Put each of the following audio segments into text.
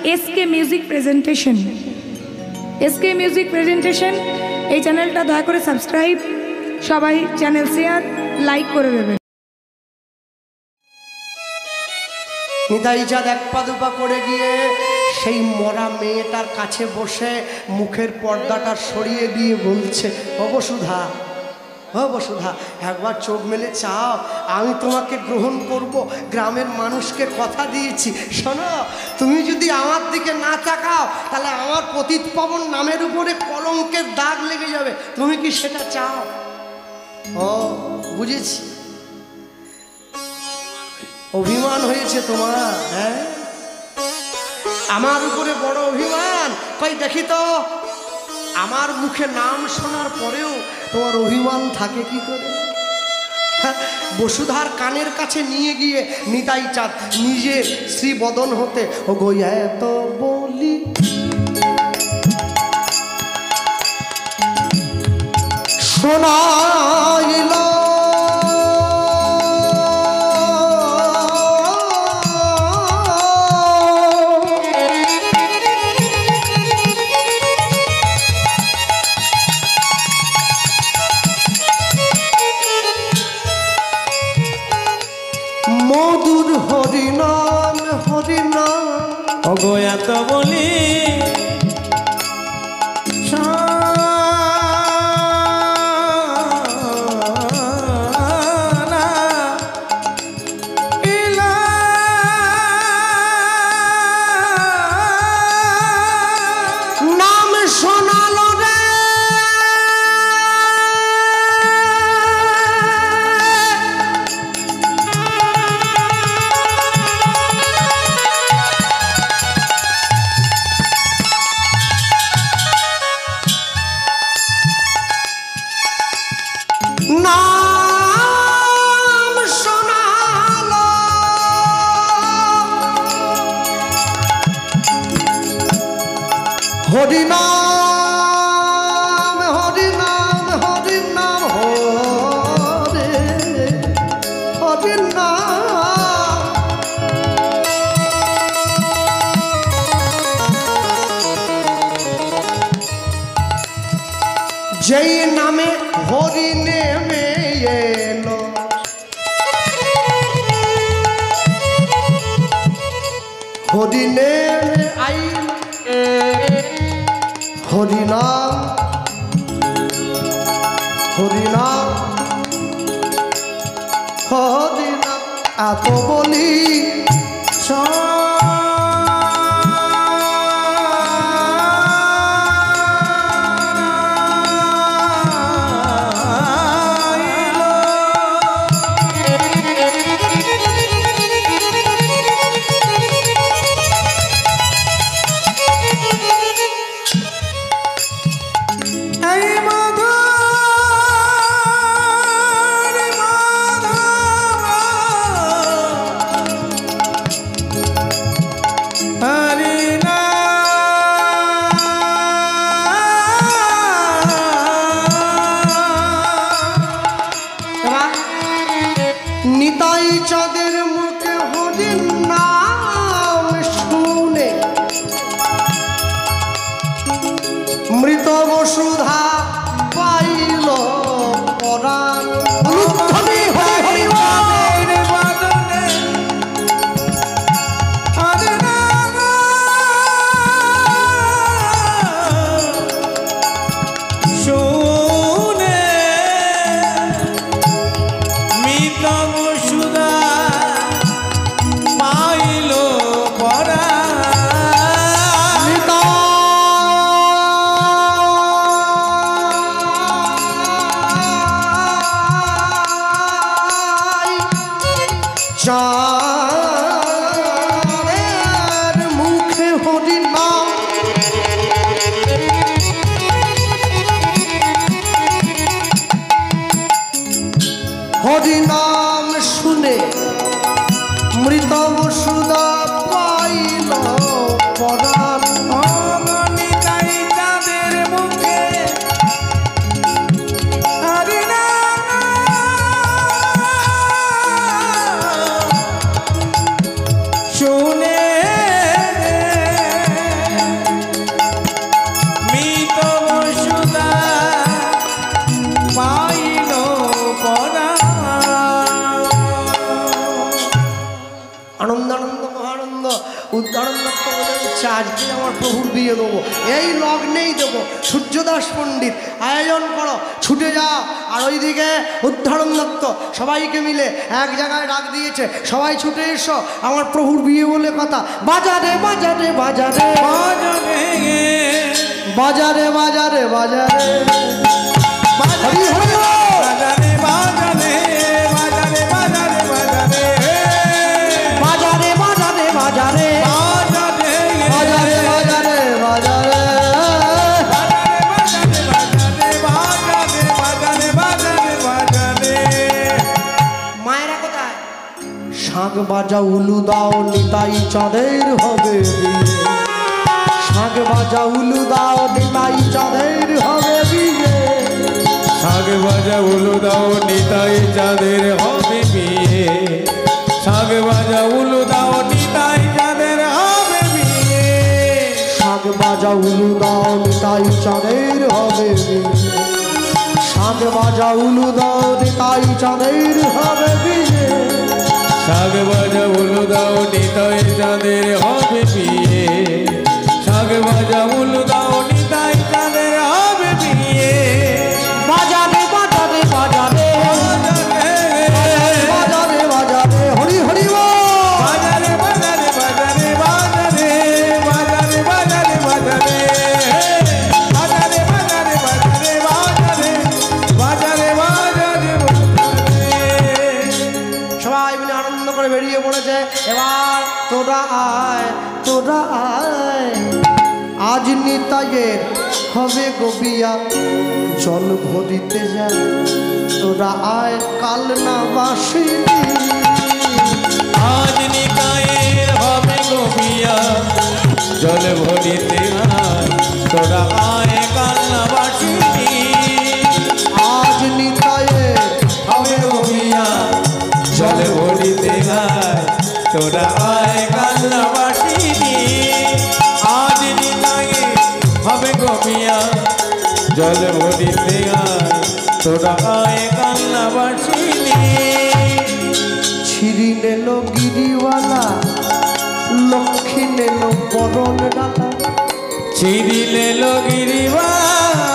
SK music presentation. SK music presentation এই চ্যানেলটা দয়া করে সাবস্ক্রাইব, সবাই চ্যানেল শেয়ার লাইক করে দেবেন। নিতাই চাঁদ এক পা দুপা করে গিয়ে সেই মরা মেয়েটার কাছে বসে মুখের পর্দাটা সরিয়ে দিয়ে বলছে, ও বসুধা, ও বসুধা, একবার চোখ মেলে চাও, আমি তোমাকে গ্রহণ করব। গ্রামের মানুষকে কথা দিয়েছি, শোনো, তুমি যদি আমার দিকে না তাকাও তাহলে আমার পতিত পাবন নামের উপরে কলঙ্কের দাগ লেগে যাবে। তুমি কি সেটা চাও? ও বুঝেছি, অভিমান হয়েছে তোমার। হ্যাঁ, আমার উপরে বড় অভিমান। কই দেখি তো, আমার মুখে নাম শোনার পরেও তোমার অভিমান থাকে কি করে? বসুধার কানের কাছে নিয়ে গিয়ে নিতাই চাঁদ নিজের শ্রীবদন হতে, ও গো এত বলি শোনাইল, মধুর হরিনাম হরিনাম, ওগো এত বলি নাম শোনালো রে নাম শোনালো, হরিনাম হরিনাম হরিনাম হরে হরিনাম। যেই নামে হরি নেমে এলো, হরি নেমে আইল, হরিনাম হরিনাম হরিনাম, এত বলি নিতাই চাঁদের মুখে হরির নাম শুনে মৃত বসুধা পাইল পরাণ। উলুধ্বনি হরি হরি চাঁদের মুখে হরিনাম, হরিনাম শুনে মৃত বসুধা পাইল পরাণ। নিতাই চাঁদের মুখে হরিনাম শুনে উদ্ধারণ দত্ত বলে উঠছে আজকে আমার প্রভুর বিয়ে দেবো, এই লগ্নেই দেবো। সূর্যদাস পণ্ডিত আয়োজন করো, ছুটে যাও। আর ওইদিকে উদ্ধারণ দত্ত সবাইকে মিলে এক জায়গায় ডাক দিয়েছে, সবাই ছুটে এসো, আমার প্রভুর বিয়ে বলে কথা। বাজারে বাজারে বাজারে বাজারে বাজারে বাজারে হরি হরি বল। বাজারে বাজারে বাজারে বাজারে বাজারে বাজারে মায়েরা কোথায়? শাঁখ বাজা উলু দাও নিতাই চাঁদের হবে বিয়ে, শাঁখ বাজা উলু দাও নিতাই চাঁদের হবে বিয়ে, শাঁখ বাজা উলু দাও নিতাই চাঁদের হবে বিয়ে, শাঁখ বাজা উলু দাও নিতাই চাঁদের হবে বিয়ে, শাঁখ বাজা উলু দাও নিতাই চাঁদের হবে বিয়ে, শাঁখ বাজা উলু দাও নিতাই চাঁদের হবে বিয়ে, শাঁখ বাজা উলু দাও নিতাই চাঁদের হবে বিয়ে, শাঁখ বাজা উলু দাও নিতাই চাঁদের হবে বিয়ে। বাজারে বাজারে বাজারে বাজারে বাজারে হরি হরি বল। বাজারে বাজারে বাজারে বাজারে বাজারে বাজারে বাজারে বাজারে বাজারে বাজারে বাজারে বাজারে বাজারে। সবাই মিলে আনন্দ করে বেরিয়ে পড়েছে। এবার তোরা আয় তোরা আয়, আজ নিতাইয়ের হবে গোবিয়া জল ভরিতে যায়, তোরা আয় কাল না বাসি, আজ নিতাইয়ের হবে গোবিয়া জল ভরিতে আয়, তোরা আয় কান্না বাসিনি, আজ নিতাইয়ের হবে গোবিয়া জল ভরিতে আয়, তোরা আয় কান্না বাসিনি, আজ নিতাইয়ে হবে গোবিয়া জল ভরিতে আয়, তোরা আয় কান্না বাসিনি। ছিরি নেল গিরিওয়ালা লক্ষ্মী নেল বরণ ডালা, ছিড়িলে লগিরিওয়ালা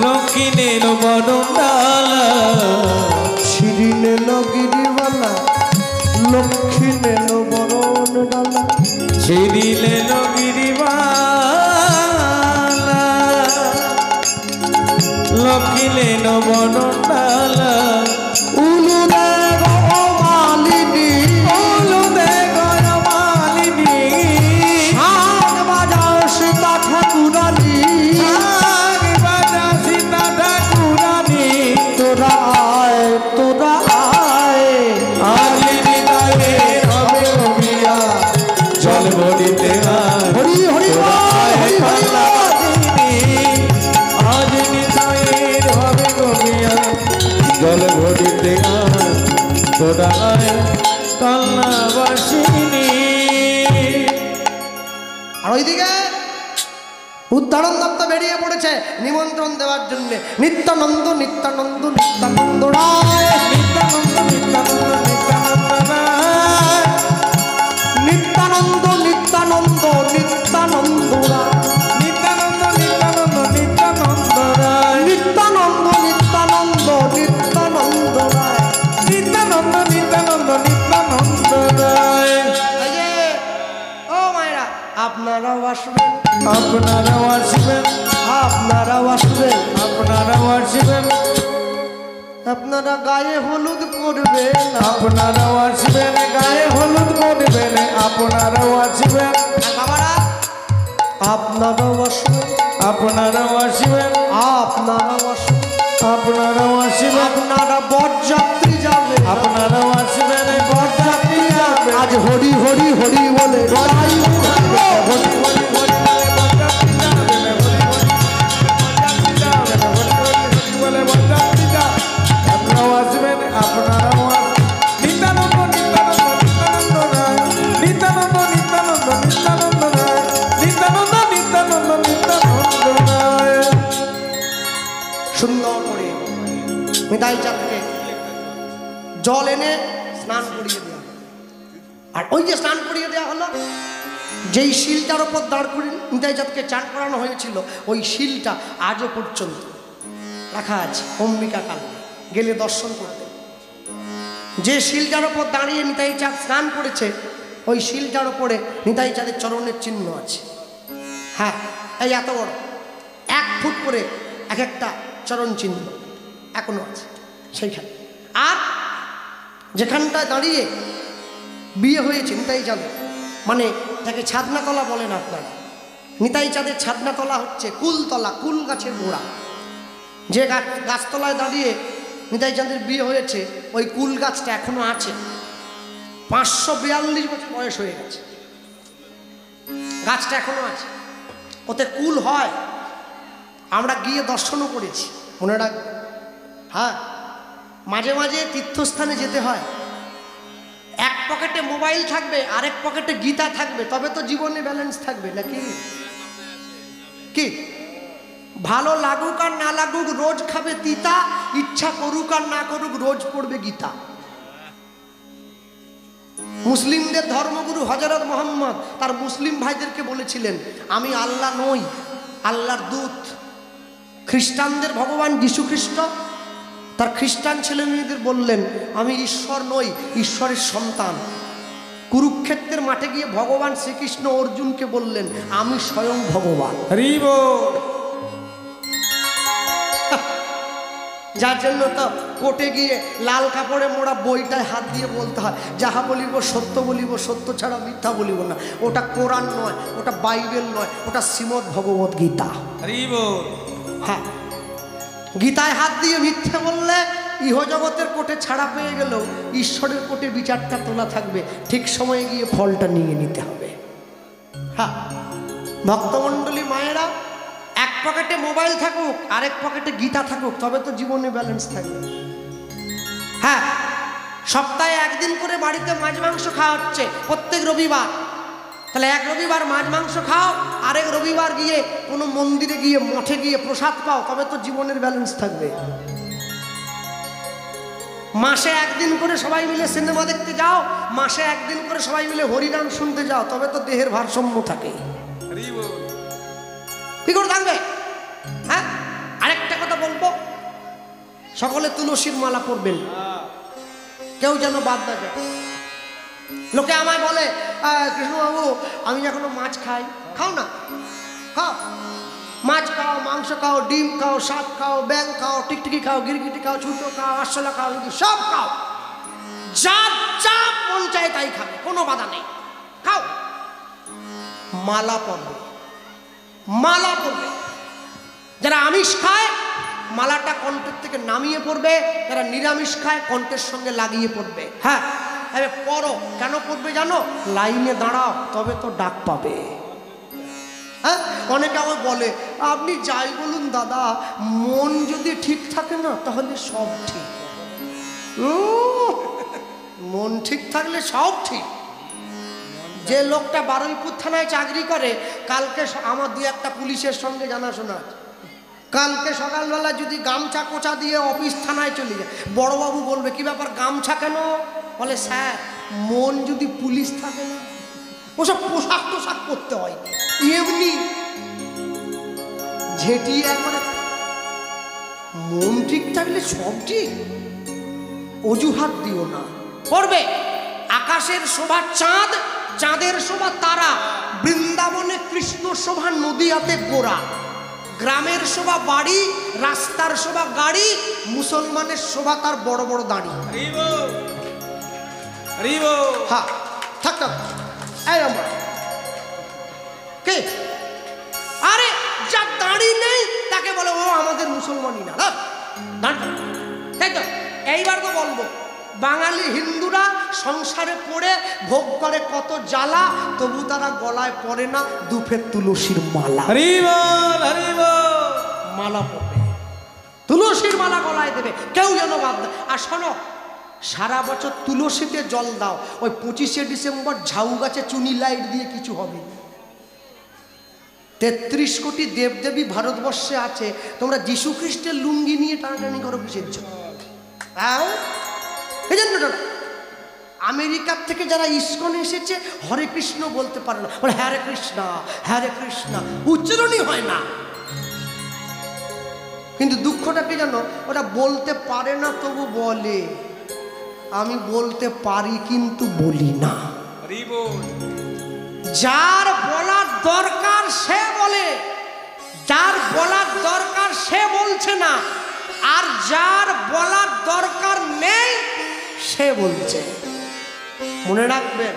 লক্ষ্মী নেল বরণডালা, ছিরি নেল গিরিওয়ালা লক্ষ্মী নেল বরণ ডালা, ছিড়িলে লগিরিওয়ালা লক্ষ্মী নেল বরণডালা, উলু দে গো মালিনী, উলু দে গয় মালিনী, শাঁখ বাজাও সীতা ঠাকুরানী, শাঁখ বাজা সীতা ঠাকুরানী, তোরা আয় তোরা আয়, আজ নিতাইয়ের হবে গোবিয়া জল ভরিতে আয়, হরি হরি বল, হরি হরি বল। আজ নিতাইয়ের হবে গোবিয়া জল ভরিতে আয়, তোরা আয় কান্না বাসিনি। আর ওইদিকে উদ্ধারণ দত্ত বেরিয়ে পড়েছে নিমন্ত্রণ দেওয়ার জন্য। নিত্যানন্দ নিত্যানন্দ নিত্যানন্দ রায়, নিত্যানন্দ নিত্যানন্দ নিত্যানন্দ রায়, নিত্যানন্দ নিত্যানন্দ নিত্যানন্দ রায়, নিত্যানন্দ নিত্যানন্দ নিত্যানন্দ রায়, নিত্যানন্দ নিত্যানন্দ নিত্যানন্দ রায়। নিত্যানন্দ নিত্যানন্দ নিত্যানন্দ রায়। এই যে, ও মায়েরা আপনারাও আসবেন, আপনারাও আসবেন, আপনারাও আসবেন, আপনারাও আসবেন, আপনারা গায়ে হলুদ করবেন, আপনারাও আসবেন, গায়ে হলুদ করবেন, আপনারাও আসবেন, বাবারা আপনারাও আসবেন, আপনারাও আসবেন, আপনারাও আসবেন, আপনারাও আসবেন, আপনারা বরযাত্রী যাবে, আপনারাও আসবেন, বরযাত্রী যাবে, আজ হরি হরি হরি বলে গাই উঠবে। হরি হরি হরি বলে বরযাত্রী যাবে, হরি হরি বরযাত্রী যাবে, হরি হরি হরি বলে বরযাত্রী যাবে। আপনারাও আসবেন, আপনারাও আসবেন। নিত্যানন্দ নিত্যানন্দ নিত্যানন্দ রায়, নিত্যানন্দ নিত্যানন্দ নিত্যানন্দ রায়, নিত্যানন্দ নিত্যানন্দ নিত্যানন্দ নিতাই চাঁদকে জল এনে স্নান করিয়ে দেওয়া, আর ওই যে স্নান করিয়ে দেওয়া হলো, যেই শিলটার ওপর দাঁড় করে নিতাই চাঁদকে চান করানো হয়েছিল, ওই শিলটা আজও পর্যন্ত রাখা আছে অম্বিকা কালে গেলে দর্শন করতে। যে শিলটার ওপর দাঁড়িয়ে নিতাই চাঁদ স্নান করেছে, ওই শিলটার ওপরে নিতাই চাঁদের চরণের চিহ্ন আছে। হ্যাঁ, এই এত বড় 1 ফুট করে এক একটা চরণ চিহ্ন এখনো আছে সেইখানে। আর যেখানটায় দাঁড়িয়ে বিয়ে হয়েছে নিতাই চাঁদের, মানে তাকে ছাদনাতলা বলেন আপনারা। নিতাই চাঁদের ছাদনাতলা হচ্ছে কুলতলা, কুল গাছের গোড়া। যে গাছতলায় দাঁড়িয়ে নিতাই চাঁদের বিয়ে হয়েছে, ওই কুল গাছটা এখনো আছে। 542 বছর বয়স হয়ে গেছে, গাছটা এখনো আছে। ওতে কুল হয়, আমরা গিয়ে দর্শনও করেছি, মনে রাখবে। হ্যাঁ, মাঝে মাঝে তীর্থস্থানে যেতে হয়। এক পকেটে মোবাইল থাকবে, আরেক পকেটে গীতা থাকবে, তবে তো জীবনে ব্যালেন্স থাকবে নাকি? কি ভালো লাগুক আর না লাগুক রোজ খাবে তিতা, ইচ্ছা করুক আর না করুক রোজ পড়বে গীতা। মুসলিমদের ধর্মগুরু হযরত মুহাম্মদ তার মুসলিম ভাইদেরকে বলেছিলেন, আমি আল্লাহ নই, আল্লাহর দূত। খ্রিস্টানদের ভগবান যীশু খ্রিস্ট তার খ্রিস্টান ছেলে মেয়েদের বললেন, আমি ঈশ্বর নই, ঈশ্বরের সন্তান। কুরুক্ষেত্রের মাঠে গিয়ে ভগবান শ্রীকৃষ্ণ অর্জুনকে বললেন, আমি স্বয়ং ভগবান। যার জন্য তো কোর্টে গিয়ে লাল কাপড়ে মোড়া বইটায় হাত দিয়ে বলতে হয়, যাহা বলিব সত্য বলিব, সত্য ছাড়া মিথ্যা বলিব না। ওটা কোরআন নয়, ওটা বাইবেল নয়, ওটা শ্রীমদ্ ভগবত গীতা। হ্যাঁ, গীতায় হাত দিয়ে মিথ্যে বললে ইহজগতের কোর্টে ছাড়া পেয়ে গেলেও ঈশ্বরের কোর্টে বিচারটা তোলা থাকবে, ঠিক সময়ে গিয়ে ফলটা নিয়ে নিতে হবে। হ্যাঁ, ভক্তমণ্ডলী মায়েরা, এক পকেটে মোবাইল থাকুক, আরেক পকেটে গীতা থাকুক, তবে তো জীবনে ব্যালেন্স থাকবে। হ্যাঁ, সপ্তাহে একদিন করে বাড়িতে মাছ মাংস খাওয়া হচ্ছে প্রত্যেক রবিবার। তাহলে এক রবিবার মাছ মাংস খাও, আরেক রবিবার গিয়ে কোনো মন্দিরে গিয়ে মঠে গিয়ে প্রসাদ পাও, তবে তো জীবনের ব্যালেন্স থাকবে। মাসে একদিন করে সবাই মিলে সিনেমা দেখতে যাও, মাসে একদিন করে সবাই মিলে হরিনাম শুনতে যাও, তবে তো দেহের ভারসাম্য থাকে। কি করে থাকবে? হ্যাঁ, আরেকটা কথা বলবো, সকলে তুলসীর মালা পরবেন, কেউ যেন বাদ না যায়। লোকে আমায় বলে, কৃষ্ণবাবু আমি এখনো মাছ খাই। খাও না, খাও, মাছ খাও, মাংস খাও, ডিম খাও, শাক খাও, ব্যাং খাও, টিকটিকি খাও, গিরগিটি খাও, ছুটো খাও, আরশোলা খাও, সব খাও, যার যা মন চায় তাই খাবে, কোনো বাধা নেই, খাও। মালা পরবে, মালা পরবে। যারা আমিষ খায় মালাটা কণ্ঠের থেকে নামিয়ে পড়বে, যারা নিরামিষ খায় কণ্ঠের সঙ্গে লাগিয়ে পড়বে। হ্যাঁ, পড়ো, কেন পড়বে জানো? লাইনে দাঁড়াও, তবে তো ডাক পাবে। হ্যাঁ, অনেকে আমার বলে, আপনি যাই বলুন দাদা, মন যদি ঠিক থাকে না তাহলে সব ঠিক। মন ঠিক থাকলে সব ঠিক। যে লোকটা বারুইপুর থানায় চাকরি করে, কালকে আমার 2-1টা পুলিশের সঙ্গে জানাশোনা আছে, কালকে সকালবেলা যদি গামছা কোচা দিয়ে অফিস থানায় চলে যায়, বড়বাবু বলবে, কি ব্যাপার গামছা কেন? বলে, স্যার মন যদি পুলিশ থাকে না, ওসব পোশাক টোশাক করতে হয়, এমনি ঝেঁটিয়ে একবারে মন ঠিক থাকলে সব ঠিক। অজুহাত দিও না, পড়বে। আকাশের শোভা চাঁদ, চাঁদের শোভা তারা, বৃন্দাবনে কৃষ্ণ শোভা নদীয়াতে গোরা, গ্রামের শোভা বাড়ি, রাস্তার শোভা গাড়ি, মুসলমানের শোভা তার বড় বড় দাড়ি। হ্যাঁ, থাক থাক, কে? আরে যার দাড়ি নেই তাকে বলে ও আমাদের মুসলমানই না। তাই তো, এইবার তো বলবো, বাঙালি হিন্দুরা সংসারে পড়ে ভোগ করে কত জ্বালা, তবু তারা গলায় পড়ে না দুফের তুলসীর মালা। মালা পড়বে, তুলসীর মালা গলায় দেবে, কেউ যেন বাদ দেয়। আর শোনো, সারা বছর তুলসীতে জল দাও, ওই 25শে ডিসেম্বর ঝাউ গাছে চুনি লাইট দিয়ে কিছু হবে না। 33 কোটি দেবদেবী ভারতবর্ষে আছে, তোমরা যীশু খ্রিস্টের লুঙ্গি নিয়ে টানাটানি করো কিসের জন্য? হ্যাঁ, এই জন্য আমেরিকার থেকে যারা ইস্কনে এসেছে হরে কৃষ্ণ বলতে পারে না, বলে হরে কৃষ্ণ হরে কৃষ্ণ, উচ্চারণই হয় না। কিন্তু দুঃখটা কি জানো, ওরা বলতে পারে না তবু বলে। আমি বলতে পারি কিন্তু বলি না। যার বলার দরকার সে বলে, যার বলার দরকার সে বলছে না, আর যার বলার দরকার নেই সে বলছে। মনে রাখবেন,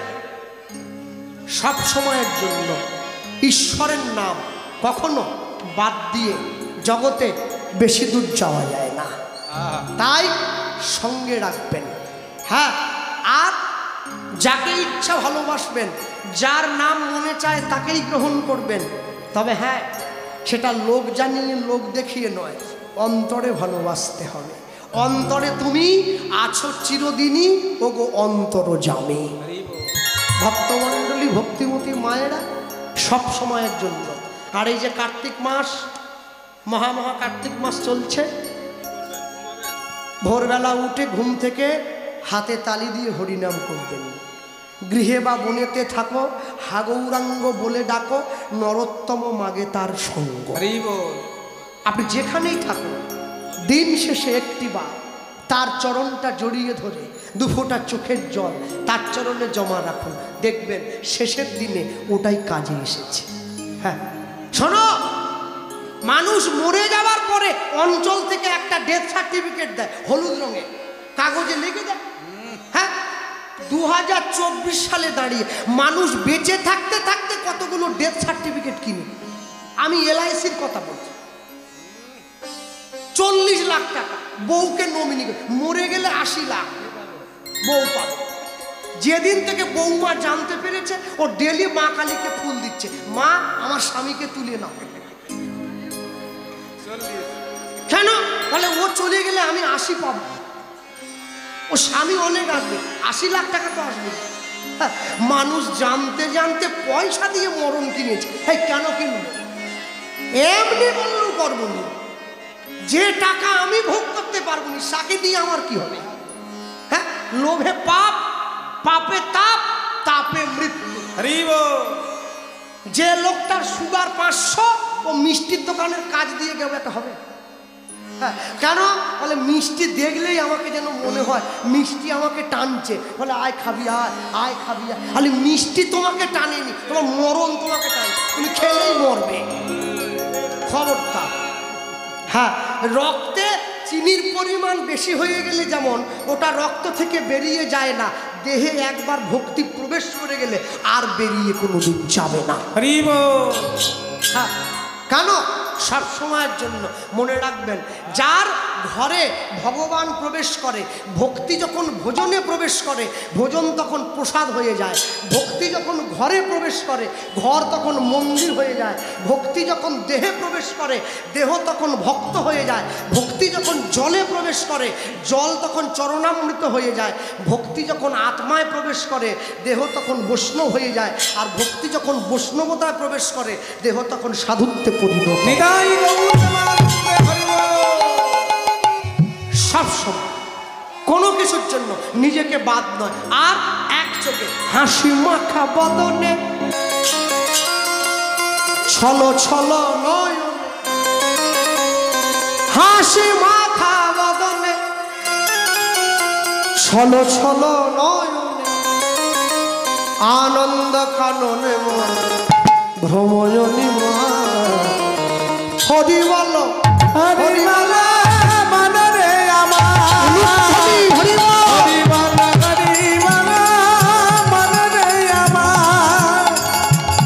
সব সময়ের জন্য ঈশ্বরের নাম কখনো বাদ দিয়ে জগতে বেশি দূর যাওয়া যায় না, তাই সঙ্গে রাখবেন। হ্যাঁ, আর যাকে ইচ্ছা ভালোবাসবেন, যার নাম মনে চায় তাকেই গ্রহণ করবেন। তবে হ্যাঁ, সেটা লোক জানিয়ে লোক দেখিয়ে নয়, অন্তরে ভালোবাসতে হবে। অন্তরে তুমি আছো চিরদিনই, ওগো অন্তর জামে। ভক্তমণ্ডলী, ভক্তিমতী মায়েরা, সব সময়ের জন্য। আর এই যে কার্তিক মাস, মহা কার্তিক মাস চলছে, ভোরবেলা উঠে ঘুম থেকে হাতে তালি দিয়ে হরিনাম করবেন। গৃহে বা বনেতে থাকো, হাগৌরাঙ্গ বলে ডাকো, নরোত্তম মাগে তার সঙ্গ। আপনি যেখানেই থাকুন, দিন শেষে একটি বার তার চরণটা জড়িয়ে ধরে দুফোঁটা চোখের জল তার চরণে জমা রাখুন, দেখবেন শেষের দিনে ওটাই কাজে এসেছে। হ্যাঁ শোনো, মানুষ মরে যাওয়ার পরে অঞ্চল থেকে একটা ডেথ সার্টিফিকেট দেয়, হলুদ রঙের কাগজে লিখে দেয়। হ্যাঁ, 2024 সালে দাঁড়িয়ে মানুষ বেঁচে থাকতে থাকতে কতগুলো ডেথ সার্টিফিকেট কিনে। আমি LICর কথা বলছি, 40 লাখ টাকা বউকে নমিনি, মরে গেলে 80 লাখ বউ পাবে। যেদিন থেকে বৌমা জানতে পেরেছে, ও ডেলি মা কালীকে ফুল দিচ্ছে, মা আমার স্বামীকে তুলে নাও। কেন বলে, ও চলে গেলে আমি 80 পাবো, ও স্বামী অনেক আসবে, 80 লাখ টাকা তো আসবে। মানুষ জানতে জানতে পয়সা দিয়ে মরণ কিনেছে। এই কেন কিনব? এমনি বললেও করবো না। যে টাকা আমি ভোগ করতে পারবো না, তাকে দিয়ে আমার কি হবে? হ্যাঁ, লোভে পাপ, পাপে তাপ, তাপে মৃত্যু। যে লোকটার সুগার 500, ও মিষ্টির দোকানের কাজ দিয়ে গেলে এটা হবে? হ্যাঁ, কেন বলে, মিষ্টি দেখলেই আমাকে যেন মনে হয় মিষ্টি আমাকে টানছে, বলে আয় খাবি, আয় আয় খাবি। আরে মিষ্টি তোমাকে টানেনি, তোমার মরণ তোমাকে টানছে, তুমি খেলেই মরবে, খবরদার। হ্যাঁ, রক্তে চিনির পরিমাণ বেশি হয়ে গেলে যেমন ওটা রক্ত থেকে বেরিয়ে যায় না, দেহে একবার ভক্তি প্রবেশ করে গেলে আর বেরিয়ে কোনোদিন যাবে না। হ্যাঁ, কেন? সব সময়ের জন্য মনে রাখবেন, যার ঘরে ভগবান প্রবেশ করে, ভক্তি যখন ভোজনে প্রবেশ করে, ভোজন তখন প্রসাদ হয়ে যায়। ভক্তি যখন ঘরে প্রবেশ করে, ঘর তখন মন্দির হয়ে যায়। ভক্তি যখন দেহে প্রবেশ করে, দেহ তখন ভক্ত হয়ে যায়। ভক্তি যখন জলে প্রবেশ করে, জল তখন চরণামৃত হয়ে যায়। ভক্তি যখন আত্মায় প্রবেশ করে, দেহ তখন বৈষ্ণব হয়ে যায়। আর ভক্তি যখন বৈষ্ণবতায় প্রবেশ করে, দেহ তখন সাধুত্বে পরিণত। সবসময় কোনো কিছুর জন্য নিজেকে বাদ নয়। আর এক চোখে হাসি মাখা বদনে, ছলো ছলো নয়, হাসি মাখা বদনে, ছলো ছলো নয়, আনন্দ কাননে ভ্রময়নী মা। হরি বল, হরি বল, মনরে আমার, হরি হরি বল, হরি বল, হরি বল, মনরে আমার,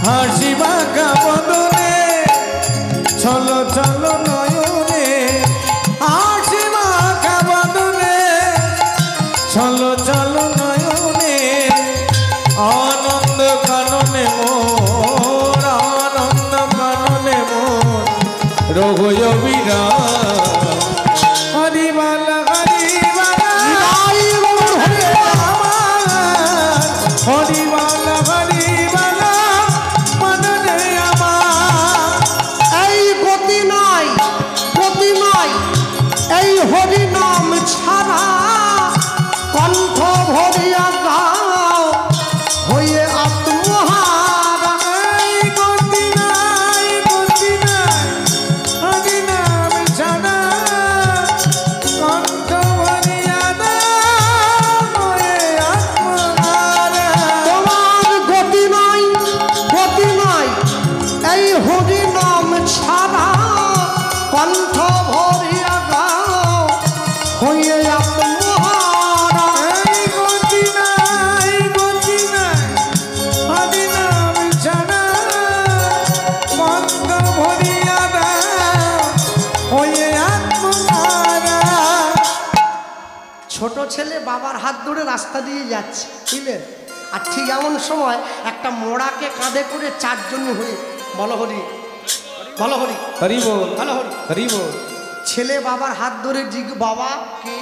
হাসি মাখা বদনে, চলো চলো নয়নে, হাসি মাখা বদনে, চলো চলো নয়নে, আনন্দ কাননে মোর, আনন্দ কাননে মোর, রঘুয় বিরা। হরি বল, হরি বল, হরি বল, হরি বল, মনরে আমার। এই গতি নাই, গতি নাই, এই হরি নাম ছাড়া কণ্ঠ ভরিয়া গাও হয়ে আত্মহারা। এই গতি নাই হরি নাম ছাড়া কণ্ঠ ভরিয়া দাও হয়ে আত্মহারা। তোমার গতি নাই এই হরি নাম ছাড়া কণ্ঠ ভরিয়া গাও হয়ে আত্মহারা। এই গতি নাই হরি নাম ছাড়া কণ্ঠ ভরিয়া দাও হয়ে আত্মহারা। ছোট ছেলে বাবার হাত ধরে রাস্তা দিয়ে যাচ্ছে, বুঝলেন? আর ঠিক এমন সময় একটা মোড়াকে কাঁধে করে চারজন হরি বলো হরি বলো হরি হরি বল বলো হরি। হরি বল। ছেলে বাবার হাত ধরে বাবা কি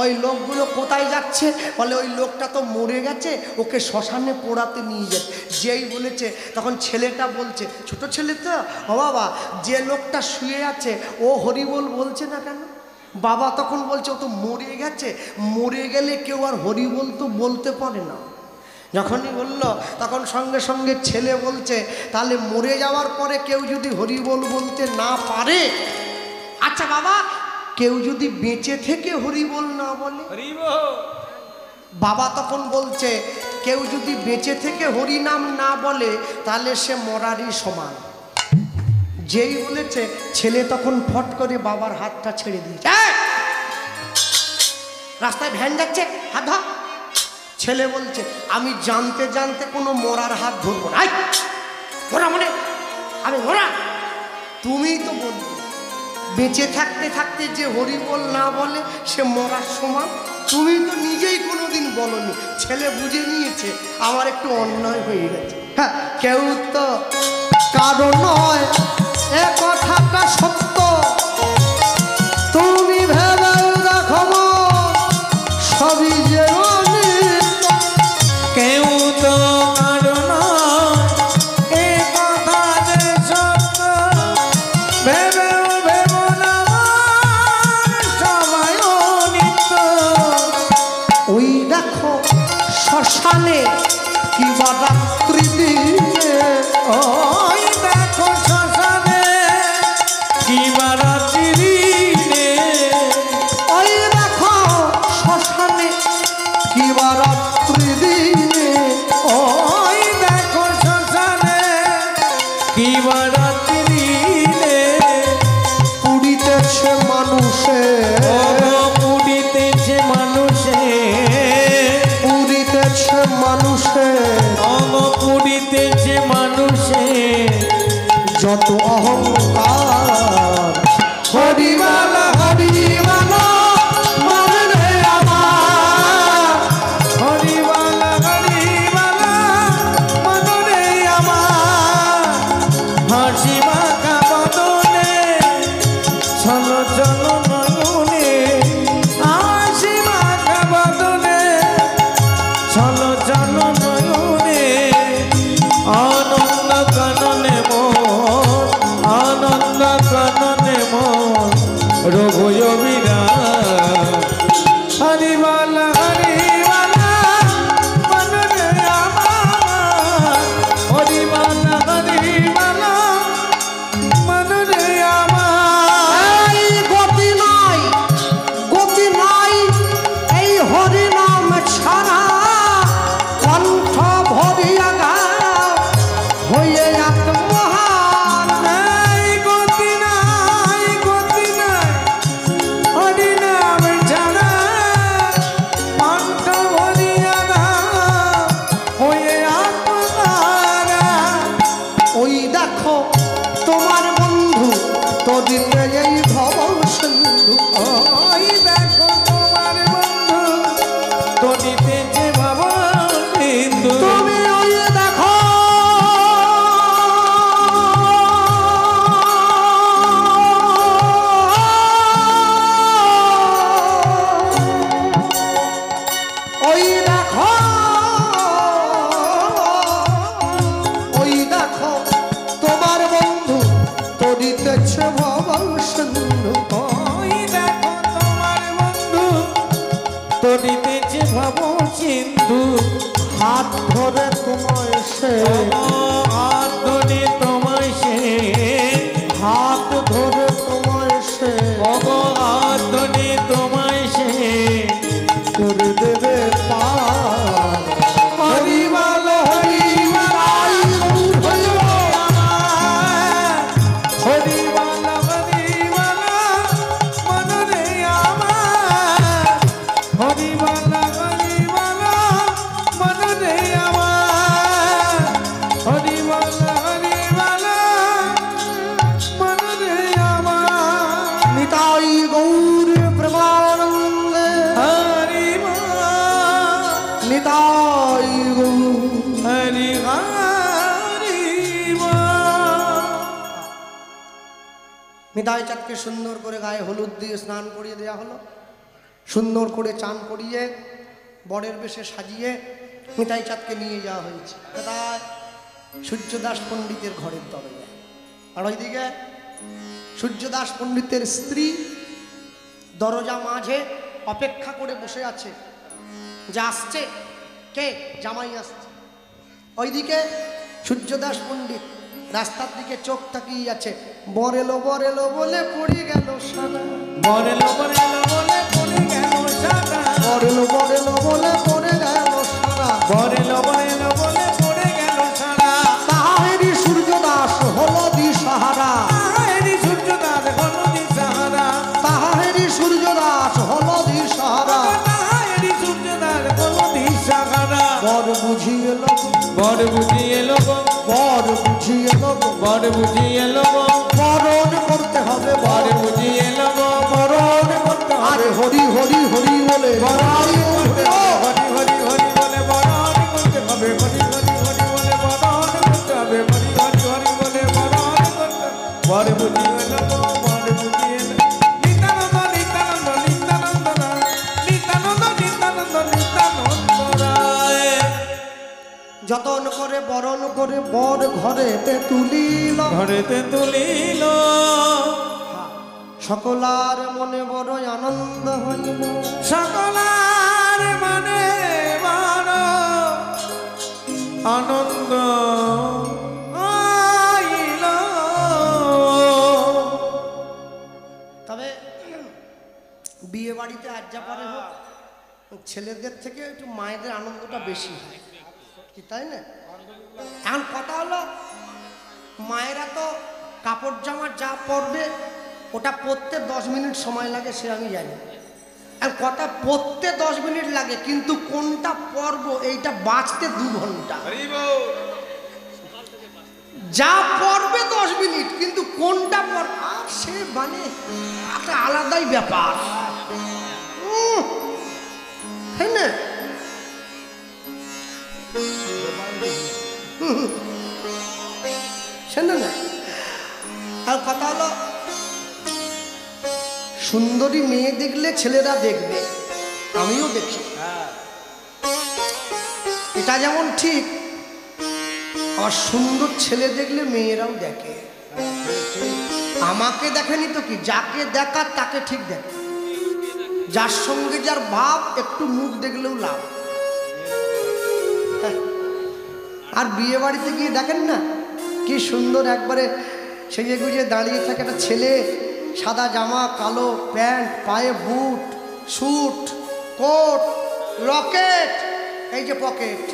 ওই লোকগুলো কোথায় যাচ্ছে? বলে ওই লোকটা তো মরে গেছে, ওকে শ্মশানে পোড়াতে নিয়ে যাচ্ছে। যেই বলেছে তখন ছেলেটা বলছে, ছোট ছেলে তো, ও বাবা যে লোকটা শুয়ে আছে ও হরিবোল বলছে না কেন? বাবা তখন বলছে ও তো মরে গেছে, মরে গেলে কেউ আর হরিবোল তো বলতে পারে না। যখনই বলল তখন সঙ্গে সঙ্গে ছেলে বলছে, তাহলে মরে যাওয়ার পরে কেউ যদি হরিবোল বলতে না পারে, আচ্ছা বাবা কেউ যদি বেঁচে থেকে হরিবোল না বলে? হরি বল। বাবা তখন বলছে কেউ যদি বেঁচে থেকে হরিনাম না বলে তাহলে সে মরারই সমান। যেই বলেছে ছেলে তখন ফট করে বাবার হাতটা ছেড়ে দিয়েছে। রাস্তায় ভ্যান যাচ্ছে, হাত ধর। ছেলে বলছে আমি জানতে জানতে কোনো মরার হাত ধরবো না। মরা মানে আমি মরা? তুমিই তো বলবে বেঁচে থাকতে থাকতে যে হরিবোল না বলে সে মরার সমান। তুমি তো নিজেই কোনোদিন বলনি। ছেলে বুঝে নিয়েছে আমার একটু অন্যায় হয়ে গেছে। হ্যাঁ, কেউ তো কারো নয় এ কথাটা সত্য, তুমি ভেবে রাখো সবই যে অনিত্য। কেউ তো কারো নয় এ কথা যে সত্য, ভেবেও ভেবো না সবাই অনিত্য। ওই দেখো শ্মশানে কিবা রাত্রি দিনে, ওই দেখো শ্মশানে কিবা রাত্রি দিনে, ওই দেখো শ্মশানে কিবা রাত্রি দিনে, ওই দেখো শ্মশানে কিবা রাত্রি দিনে। পুড়িতেছে মানুষে, পুড়িতেছে মানুষে, পুড়িতেছে মানুষে পুড়িতেছে মানুষে যত অহংকার। হরিবালা হরিবালা মনে আমার, হরিবালা হরিবালা মনরে আমার, হাসি মাখা বদনে চলো চলো নয়নে, হাসি মাখা বদনে চলো চলো নয়নে, আনন্দ কাননে মন, আনন্দ কাননে মন রঘুবীরা। হরিবালা হরিবালা মনরে আমার, হরিবালা হরিবালা মনরে আমার। এই গতি নাই এই হরিনাম ছাড়া কণ্ঠ ভরিয়া গাও হয়ে আত্মহার। এই গতি নাই হরি নাম ছাড়া কণ্ঠ ভরিয়া দাও হয়ে আত্মহারা। ওই দেখো তোমার বন্ধু তদিতে এই ভব সিন্ধু, ওই দেখো তোমার বন্ধু তদিতে যে ভাব সিন্ধু। তুমি ওই দেখো ওই দেখো ওই দেখো তোমার বন্ধু তদিতেছে ভব সিন্ধু। ওই তরিতেছে ভব সিন্ধু হাত ধরে তোমায় সে হাত ধরে তোমায় সে হাত ধরে তোমায় সে হাত ধরে তোমায় সে করে দেবে পার হরিবল হরিবল হরিবল হরিবল মনরে আমার হরিবল হরিবল মনরে আমার হরিবল হরিবল মনরে আমার নিতাই গৌর প্রেমানন্দে হরিবল নিতাই গৌর হরি নিতাই চাঁদকে সুন্দর করে গায়ে হলুদ দিয়ে স্নান করিয়ে দেওয়া হলো, সুন্দর করে চান করিয়ে বরের বেশে সাজিয়ে নিতাই চাঁদকে নিয়ে যাওয়া হয়েছে কোথায়? সূর্যদাস পণ্ডিতের ঘরের দরজায়। আর ওইদিকে সূর্যদাস পণ্ডিতের স্ত্রী দরজা মাঝে অপেক্ষা করে বসে আছে, যা আসছে কে? জামাই আসছে। ওইদিকে সূর্যদাস পণ্ডিত রাস্তার দিকে চোখ তাকিয়ে আছে। বর এলো বলে পড়ে গেল সাদা, বরেলো বরেলো বলে পড়ে গেল সাদা বর এলো বলে পড়ে গেল সাদা। বরেলো বরেলো বলে পড়ে গেল সাদা তাহারি সূর্যদাস হলো দিশাহারা, তাহারি সূর্যদাস হলো দিশাহারা তাহারি সূর্যদাস হলো দিশাহারা। তাহারি সূর্যদাস হলো দিশাহারা বর বুঝিয়ে এলো, বর বুঝিয়ে লোক বর বুঝিয়ে এলো, বর বুঝিয়ে লোক বরণ করতে হবে, বর বর বুঝিয়ে লোক বরণ করতে হবে। হরি হরি হরি বলে বরাই উঠে হরি হরি হরি বলে বরণ করতে হবে, হরি হরি হরি বলে বরণ করতে হবে, হরি হরি হরি বলে বরণ করতে হবে। বর বুঝিয়ে লোক বর বুঝিয়ে লোক নিত্যানন্দ নিত্যানন্দ নিত্যানন্দ নিত্যানন্দ নিত্যানন্দ নিত্যানন্দ রায় যতন করে বরণ করে বর ঘরেতে তুলিল, ঘরেতে তুলিল সকলার মনে বড় আনন্দ হইল। সকলার মানে বড় আনন্দ আইল। তবে বিয়ে বাড়িতে আজ যা পারে হোক, ছেলেদের থেকে একটু মায়েদের আনন্দটা বেশি হয়, কি তাই না? এখন কথা হলো, মায়েরা তো কাপড় জামা যা পরবে ওটা পরতে 10 মিনিট সময় লাগে, সে আমি জানি। আর কথা পরতে 10 মিনিট লাগে, কিন্তু কোনটা পরবো এইটা বাঁচতে 2 ঘন্টা। যা পরবে 10 মিনিট, কিন্তু কোনটা পর আর সে মানে একটা আলাদাই ব্যাপার, তাই না? শুনুন না, আর কথা হলো, সুন্দরী মেয়ে দেখলে ছেলেরা দেখবে, আমিও দেখি, এটা যেমন ঠিক। আর সুন্দর ছেলে দেখলে মেয়েরাও দেখে। আমাকে দেখেনি তো কি, যাকে দেখার তাকে ঠিক দেখে। যার সঙ্গে যার ভাব, একটু মুখ দেখলেও লাভ। আর বিয়ে বাড়িতে গিয়ে দেখেন না কি সুন্দর একবারে সেজে গুজে দাঁড়িয়ে থাকে একটা ছেলে, সাদা জামা, কালো প্যান্ট, পায়ে বুট, স্যুট, কোট, লকেট, এই যে পকেট,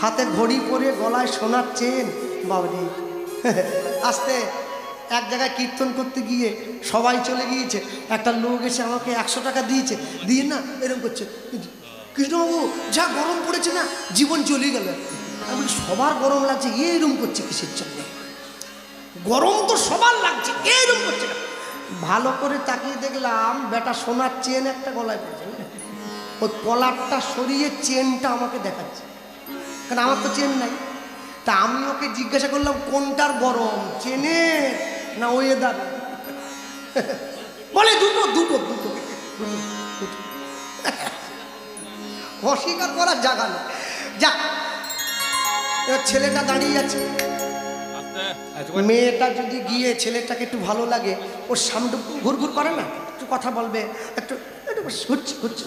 হাতে ঘড়ি পরে, গলায় সোনার চেন। বাবরি আস্তে এক জায়গায় কীর্তন করতে গিয়ে সবাই চলে গিয়েছে, একটা লোক এসে আমাকে 100 টাকা দিয়েছে, দিয়ে না এরকম করছে, কৃষ্ণবাবু যা গরম পড়েছে না, জীবন চলে গেল। আমি বলি সবার গরম লাগছে, এরকম করছে কিসের জন্য? গরম তো সবার লাগছে, এরকম করছে না। ভালো করে তাকিয়ে দেখলাম বেটা সোনার চেন একটা গলায় পড়ছে, ওই কলারটা সরিয়ে চেনটা আমাকে দেখাচ্ছে, কারণ আমার তো চেন নাই। তা আমি ওকে জিজ্ঞাসা করলাম কোনটার গরম, চেনের না ওয়েদার? বলে দুটো দুটো দুটো দুটো। অস্বীকার করার জায়গা নেই। যা, এবার ছেলেটা দাঁড়িয়ে আছে, মেয়েটা যদি গিয়ে ছেলেটাকে একটু ভালো লাগে, ওর সামনে ঘুর ঘুর করে না, একটু কথা বলবে, একটু একটু ঘুরছে ঘুরছে।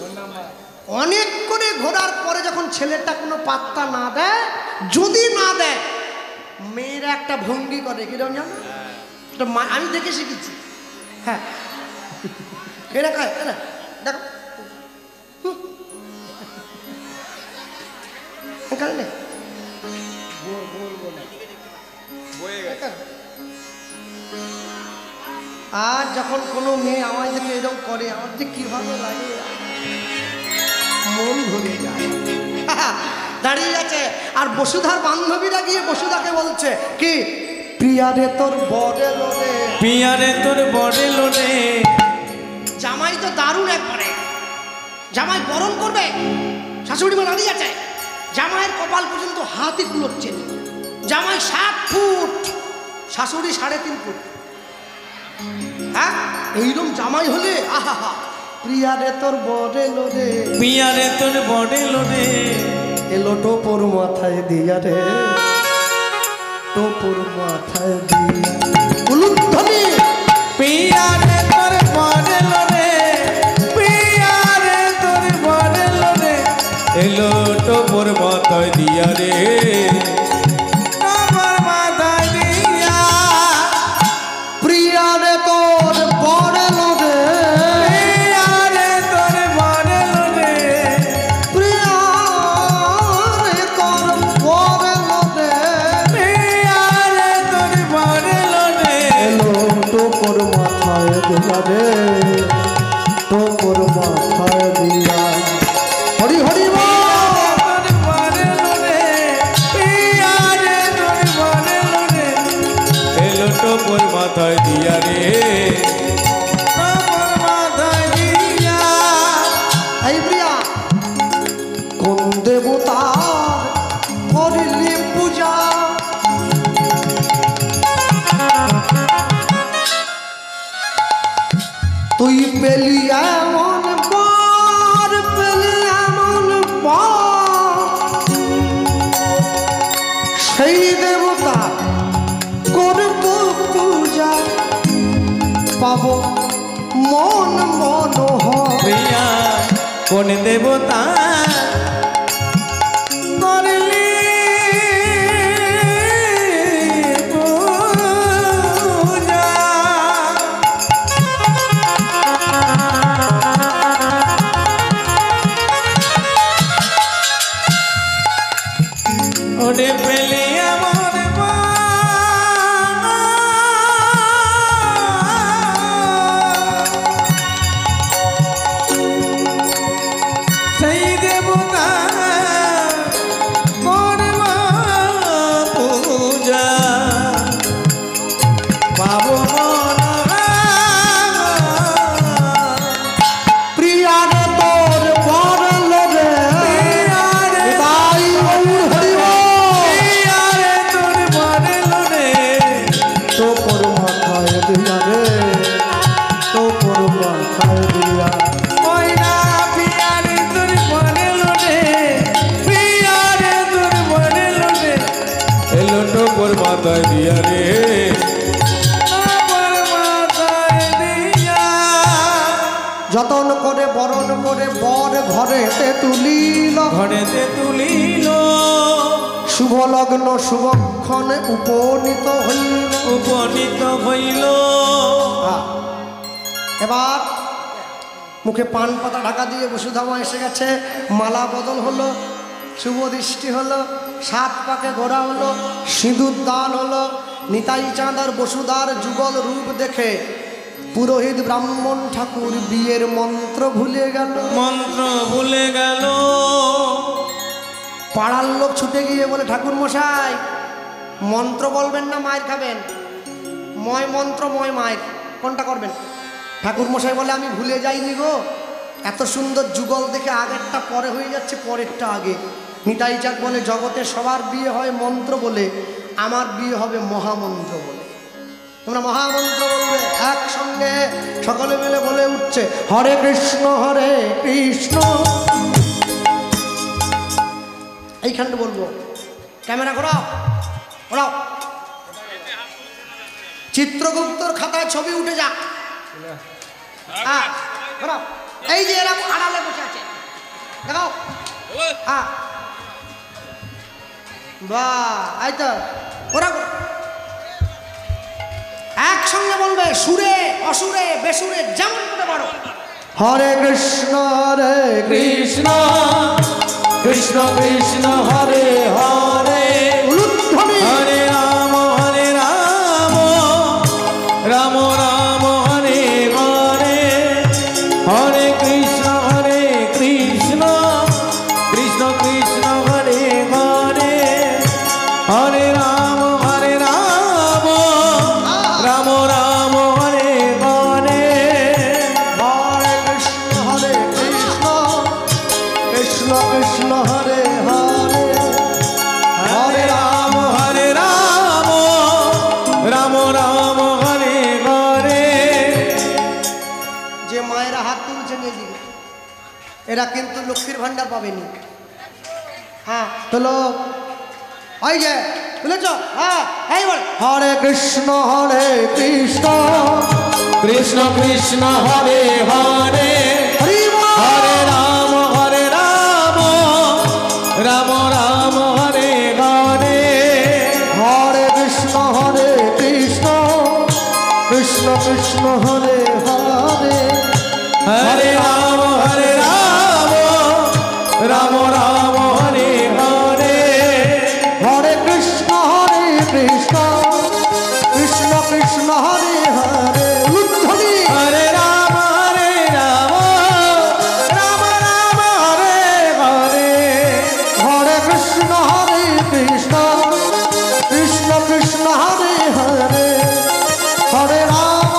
অনেক করে ঘোরার পরে যখন ছেলেটা কোনো পাত্তা না দেয়, যদি না দেয়, মেয়েরা একটা ভঙ্গি করে, কিরকম জানো? আমি দেখে শিখেছি। হ্যাঁ, এরা খায়, এরা দেখো আর যখন কোনো মেয়ে আমায় দেখে এরকম করে, আমার যে কিভাবে লাগে, মন ভরে যায়। দাঁড়িয়ে আছে, আর বসুধার বান্ধবীরা গিয়ে বসুধাকে বলছে কি, প্রিয়ারে তোর বর এলো রে, পিয়ারে তোর বর এলো রে। জামাই তো দারুণ একবারে, জামাই বরণ করবে, শাশুড়ি মা দাঁড়িয়ে আছে, জামাইয়ের কপাল পর্যন্ত হাতই কুলোচ্ছে, জামাই 7 ফুট, শাশুড়ি 3.5 ফুট। হ্যাঁ, এইরকম জামাই হলে আহা হা, প্রিয়ারে তোর বর এলো রে, পিয়ারে তোর বর এলো রে। এলো টোপর মাথায় দিয়া রে, টোপর মাথায় দিয়া, বলুন ধনী, পিয়ারে তোর বর এলো রে, পিয়ারে তোর বর এলো রে। এলো টোপর মাথায় দিয়া রে, টোপর মাথায় দিয়া। প্রিয়ারে তোর বর এলো রে, পিয়ারে তোর বর এলো রে। প্রিয়ারে তোর বর এলো রে, পিয়ারে তোর বর এলো রে। এলো টোপর মাথায় দিয়া রে, টোপর মাথায় দিয়া। হরি হরি বল। তোর বর এলো রে, পিয়ারে তোর বর এলো রে। এলো টোপর মাথায় দিয়া রে, টোপর মাথায় দিয়া। এই প্রিয়া, কোন দেবতার করিলি পূজা, তুই পেলি এমন বর, পেলি এমন বর, সেই দেবতা করব পূজা, পাবো মন মনোহর। প্রিয়া কোন দেবতা করলি পূজা। ওরে পেলি এমন সেই দেবতা করব পূজা, পাবো প্রিয়ারে তোর বর এলো রে, তাই গৌর হরি বল। পিয়ারে তোর বর এলো রে। টোপর মাথায় দিয়া রে, টোপর মাথায় দিয়া। ওই না পিয়ারে তোর বর এলো রে, পিয়ারে তোর বর এলো রে। এলো টোপর মাথায় দিয়া রে, টোপর মাথায় দিয়া। যতন করে বরণ করে বর ঘরেতে তুলিল, ঘরেতে তুলিল, শুভ লগ্ন শুভক্ষণে উপনীত হইল। উপনীত হইল। এবার মুখে পান পাতা ঢাকা দিয়ে বসুধামা এসে গেছে, মালা বদল হলো, শুভ দৃষ্টি হলো, 7 পাকে ঘোরা হলো, সিঁদুর দান হলো। নিতাই চাঁদ আর বসুধার যুগল রূপ দেখে পুরোহিত ব্রাহ্মণ ঠাকুর বিয়ের মন্ত্র ভুলে গেল। মন্ত্র ভুলে গেল। পাড়ার লোক ছুটে গিয়ে বলে, ঠাকুর মশাই মন্ত্র বলবেন না মায়ের খাবেন? ময় মন্ত্র ময় মায়ের, কোনটা করবেন? ঠাকুর মশাই বলে, আমি ভুলে যাইনি গো, এত সুন্দর যুগল দেখে আগেরটা পরে হয়ে যাচ্ছে, পরেরটা আগে। নিতাই চাঁদ বলে, জগতে সবার বিয়ে হয় মন্ত্র বলে, আমার বিয়ে হবে মহামন্ত্র বলে। তোমরা মহামন্ত্র বলবে একসঙ্গে, সকলে মিলে বলে উঠছে, হরে কৃষ্ণ হরে কৃষ্ণ। এইখানটা বলবো, ক্যামেরা ঘোরাও ঘোরাও, চিত্রগুপ্তর খাতায় ছবি উঠে যা। ঘোরাও, এই যে এরা আড়ালে বসে আছে দেখাও হ্যাঁ বাহ এই তো ওরা একসঙ্গে বলবে সুরে অসুরে বেসুরে যেমন করে পারো হরে কৃষ্ণ কৃষ্ণ কৃষ্ণ কৃষ্ণ হরে হরে উলুধ্বনি হরে রাম রাম রাম হরে হরে হরে কৃষ্ণ কৃষ্ণ কৃষ্ণ হরে হরে হরে রাম রাম রাম হরে হরে হরে কৃষ্ণ কৃষ্ণ কৃষ্ণ হরে হরে হরে রাম রাম রাম হরে হরে যে মায়েরা হাত তুলছেন এদিকে এরা কিন্তু লক্ষ্মীর ভান্ডার পাবেনি হ্যাঁ তোলো ওই যে তুলেছ হ্যাঁ এই বল হরে কৃষ্ণ কৃষ্ণ কৃষ্ণ কৃষ্ণ হরে হরে হরি বল। হরে রাম রাম রাম হরে হরে হরে কৃষ্ণ কৃষ্ণ কৃষ্ণ কৃষ্ণ হরে হরে হরে রাম রাম রাম হরে হরে হরে কৃষ্ণ কৃষ্ণ কৃষ্ণ কৃষ্ণ হরে হরে উলুধ্বনি হরে রাম রাম রাম হরে হরে হরে কৃষ্ণ কৃষ্ণ কৃষ্ণ কৃষ্ণ হরে হরে হরে রাম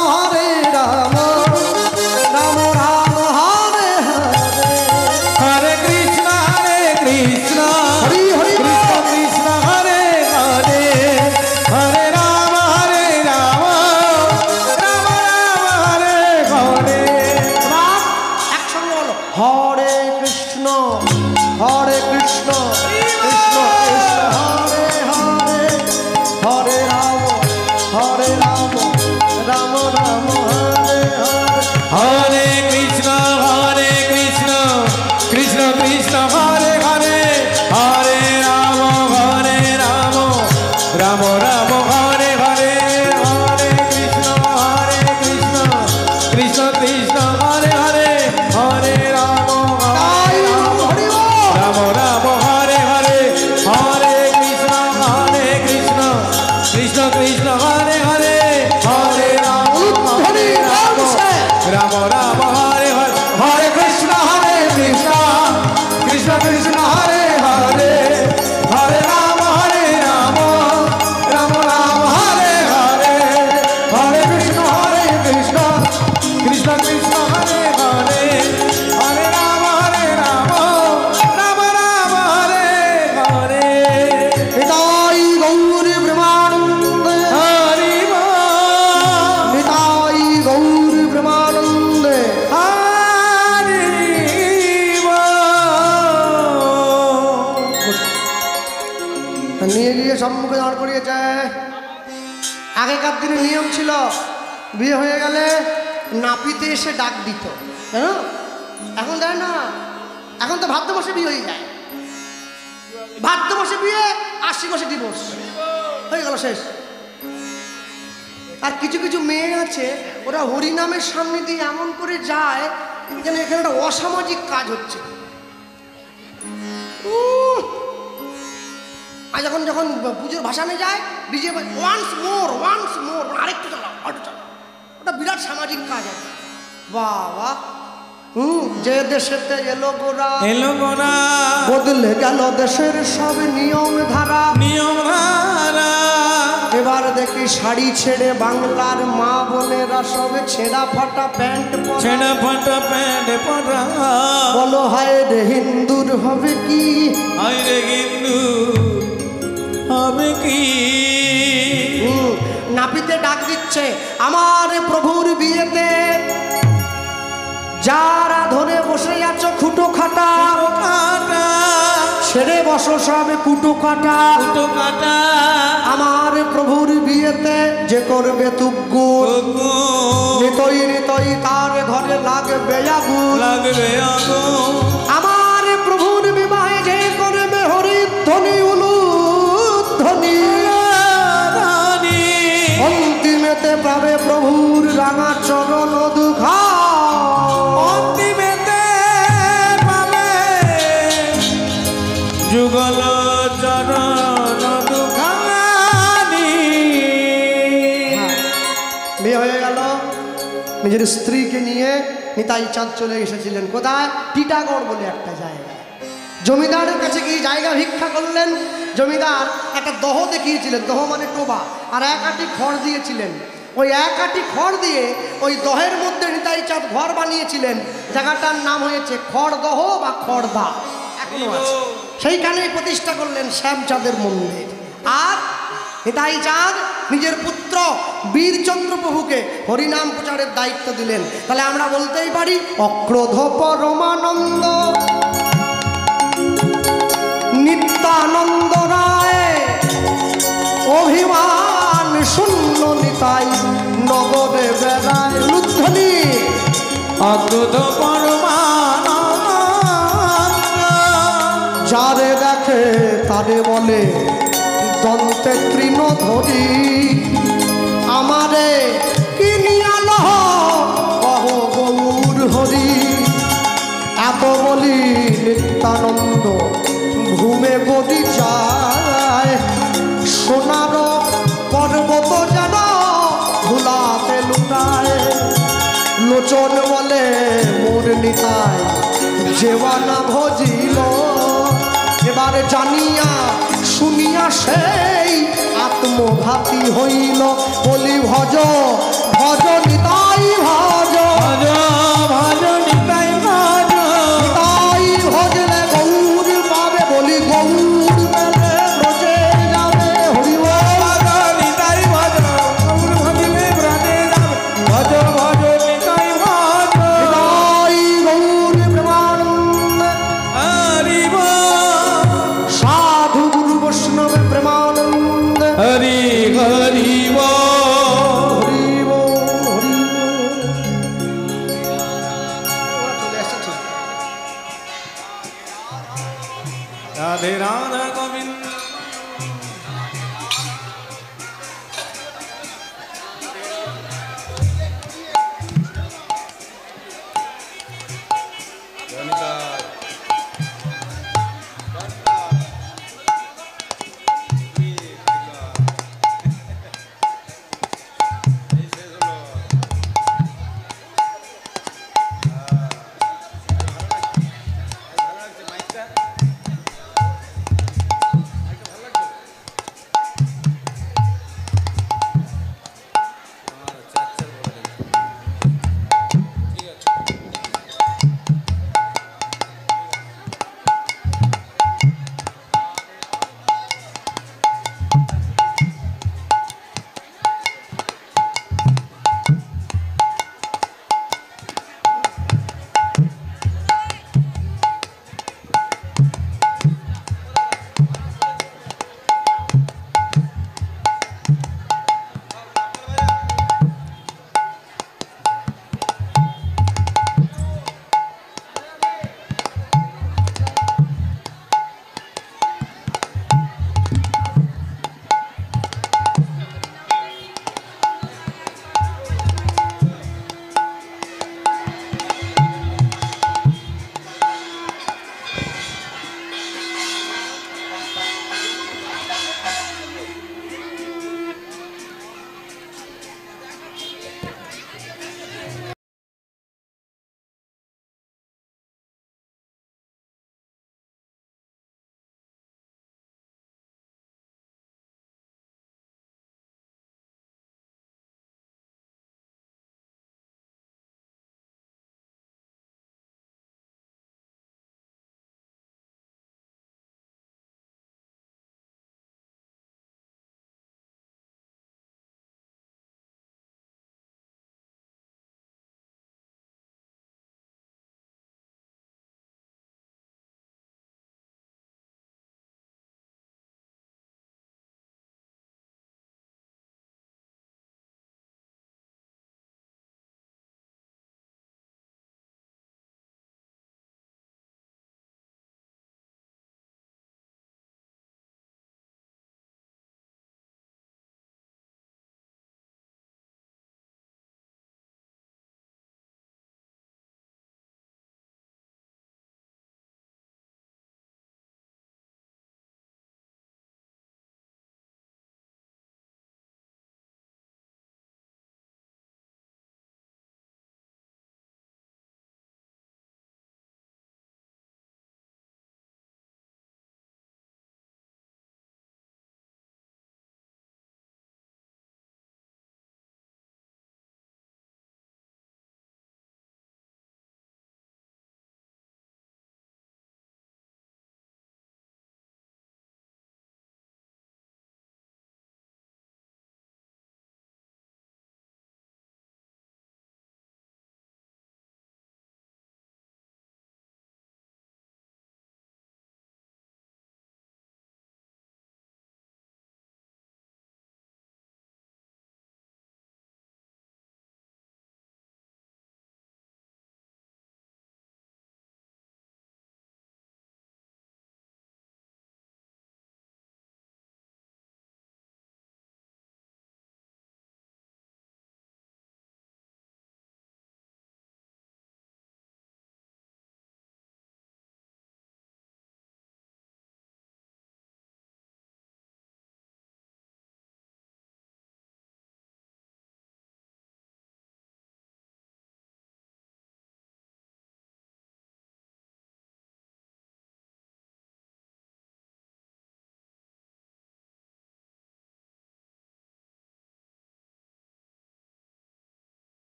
রাম রাম হরে হরে হরে কৃষ্ণ হরি হরি কৃষ্ণ কৃষ্ণ হরে হরে হরে রাম রাম হরে হরে একসঙ্গে বলো হরে কৃষ্ণ কৃষ্ণ কৃষ্ণ হরে হরে হরে রাম রাম রাম হরে হরে হরে কৃষ্ণ কৃষ্ণ কৃষ্ণ হরে হরে হরে রাম রাম রাম হরে হরে হরে কৃষ্ণ কৃষ্ণ কৃষ্ণ হরে হরে হরে রাম তাই হরি বল। রাম রাম হরে হরে হরে কৃষ্ণ কৃষ্ণ কৃষ্ণ হরে হরে হরে রাম উলুধ্বনি বলছে। রাম রাম হরে হরে হরে কৃষ্ণ কৃষ্ণ কৃষ্ণ হরে হরে হরে রাম রাম রাম হরে হরে হরে কৃষ্ণ কৃষ্ণ কৃষ্ণ হরে হরে হরে রাম রাম রাম হরে হরে নিতাই গৌর ব্রহ্মানন্দে হরি বল নিতাই গৌর ব্রহ্মানন্দে হরি বল নিয়ে গিয়ে সম্মুখে দাঁড় করিয়েছে আগেকার দিনে নিয়ম ছিল বিয়ে হয়ে গেলে নাপিতে এসে ডাক দিত হ্যাঁ এখন দেয় না এখন তো ভাদ্র মাসে বিয়ে হয়ে যায় ভাদ্র মাসে বিয়ে আশ্বিন মাসে ডিভোর্স হয়ে গেল শেষ আর কিছু কিছু মেয়ে আছে ওরা হরিনামের সামনে দিয়ে এমন করে যায় যেন এখানে একটা অসামাজিক কাজ হচ্ছে আর যখন যখন পুজোর ভাসানে যায় ডিজে ওয়ান্স মোর আরেকটু চালাও ওটা বিরাট সামাজিক কাজ আছে বাবা যে দেশেতে এলো গোরা এলো গোনা বদলে গেল দেশের সব নিয়ম ধারা নিয়ম ধারা এবার দেখি শাড়ি ছেড়ে বাংলার মা বোনেরা সবে ছেঁড়া ফাটা প্যান্ট পরা ছেঁড়া ফাটা প্যান্ট পরা বলো হায় রে হিন্দুর হবে কি আইরে হিন্দু হবে কি নাপিতে ডাক দিচ্ছে আমার প্রভুর বিয়েতে যারা ধরে বসে আছো খুঁটো খাটা কাটা ছেড়ে বসো সব কুটো কাটা তো কাটা আমার প্রভুর বিয়েতে যে করবে তুগ্গুর নিতই ওই তার ঘরে লাগবে আগুন, লাগবে আগুন। আমার প্রভুর বিবাহে যে করবে হরিধ্বনি উলুধ্বনি, অন্তিমেতে পাবে প্রভুর রাঙা চরণ দুখা, অন্তিমেতে পাবে যুগল চরণ দুখানি। বিয়ে হয়ে গেল, নিজের স্ত্রীকে নিয়ে নিতাই চাঁদ চলে এসেছিলেন কোথায়? টিটাগড় বলে একটা জায়গা। জমিদারের কাছে গিয়ে জায়গা ভিক্ষা করলেন। জমিদার একটা দহ দেখিয়েছিলেন, দহ মানে টোবা, আর এক আটি খড় দিয়েছিলেন। ওই এক আটি খড় দিয়ে ওই দহের মধ্যে নিতাই চাঁদ ঘর বানিয়েছিলেন। জায়গাটার নাম হয়েছে খড়দহ বা খড়দা, এখনো আছে। সেইখানেই প্রতিষ্ঠা করলেন শ্যামচাঁদের মন্দির। আর নিতাই চাঁদ নিজের পুত্র বীরচন্দ্র প্রভুকে হরিনাম প্রচারের দায়িত্ব দিলেন। তাহলে আমরা বলতেই পারি অক্রোধ পরমানন্দ নিত্যানন্দ রায়, অভিমান শূন্য নিতাই নগরে বেড়ায় লুধ্বনি, অদ্ভুত পরমানন্দ। যারে দেখে তারে বলে দন্তে তৃণ ধরি, আমারে কিনিয়াল কহ গৌর হরি। এত বলি নিত্যানন্দ ঘুমে গদি যায়, সোনার পর্বত যেন ভুলাতে লুটায়। লোচন বলে মোর নিতাই যেওয়ানা ভজিল, এবার জানিয়া শুনিয়া সেই আত্মঘাতী হইল। বলি ভজ